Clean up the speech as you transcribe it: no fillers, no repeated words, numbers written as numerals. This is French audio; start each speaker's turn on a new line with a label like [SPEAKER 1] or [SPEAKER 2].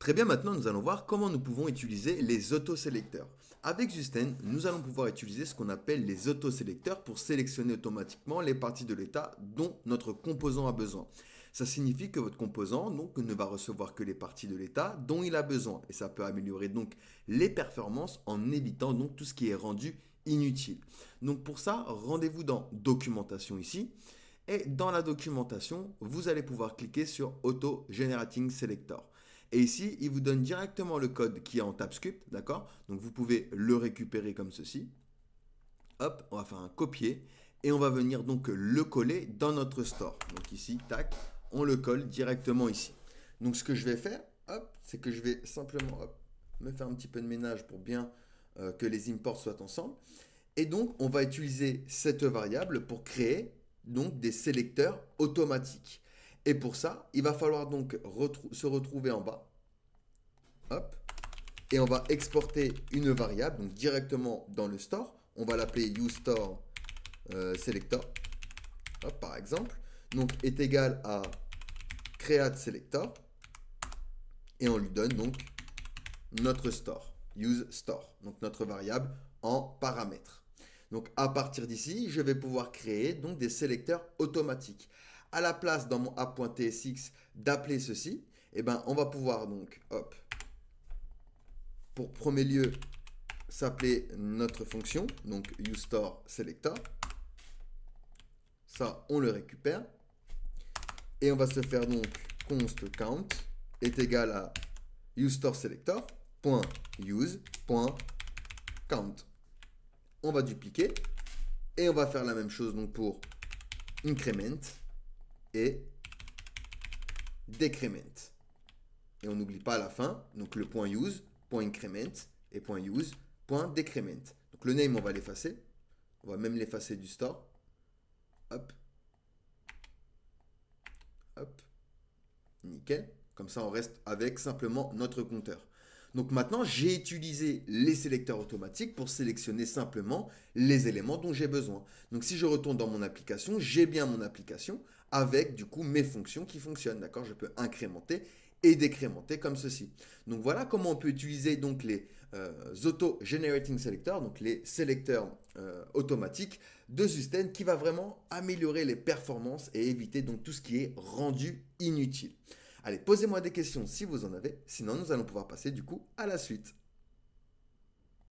[SPEAKER 1] Très bien, maintenant nous allons voir comment nous pouvons utiliser les autosélecteurs. Avec Zusten, nous allons pouvoir utiliser ce qu'on appelle les autosélecteurs pour sélectionner automatiquement les parties de l'état dont notre composant a besoin. Ça signifie que votre composant donc, ne va recevoir que les parties de l'état dont il a besoin. Et ça peut améliorer donc les performances en évitant donc tout ce qui est rendu inutile. Donc pour ça, rendez-vous dans Documentation ici. Et dans la documentation, vous allez pouvoir cliquer sur Auto Generating Selector. Et ici, il vous donne directement le code qui est en TabScript, d'accord? Donc vous pouvez le récupérer comme ceci. Hop, on va faire un copier et on va venir donc le coller dans notre store. Donc ici, tac, on le colle directement ici. Donc ce que je vais faire, hop, c'est que je vais simplement hop, me faire un petit peu de ménage pour bien que les imports soient ensemble. Et donc, on va utiliser cette variable pour créer donc des sélecteurs automatiques. Et pour ça, il va falloir donc se retrouver en bas. Hop. Et on va exporter une variable donc directement dans le store. On va l'appeler useStore selector. Hop, par exemple. Donc est égal à createSelector. Et on lui donne donc notre store, useStore, donc notre variable en paramètres. Donc à partir d'ici, je vais pouvoir créer donc des sélecteurs automatiques. À la place dans mon app.tsx d'appeler ceci, eh ben, on va pouvoir donc, hop, pour premier lieu, s'appeler notre fonction, donc useStoreSelector. Ça, on le récupère. Et on va se faire donc const count est égal à useStoreSelector.use.count. On va dupliquer et on va faire la même chose donc pour increment et decrement. Et on n'oublie pas à la fin, donc le point use, point increment et point use, point decrement. Donc le name, on va l'effacer. On va même l'effacer du store. Hop. Hop. Nickel. Comme ça, on reste avec simplement notre compteur. Donc maintenant, j'ai utilisé les sélecteurs automatiques pour sélectionner simplement les éléments dont j'ai besoin. Donc si je retourne dans mon application, j'ai bien mon application avec du coup mes fonctions qui fonctionnent. D'accord? Je peux incrémenter et décrémenter comme ceci. Donc voilà comment on peut utiliser donc les auto-generating selectors, donc les sélecteurs automatiques de Zusten qui va vraiment améliorer les performances et éviter donc tout ce qui est rendu inutile. Allez, posez-moi des questions si vous en avez, sinon nous allons pouvoir passer du coup à la suite.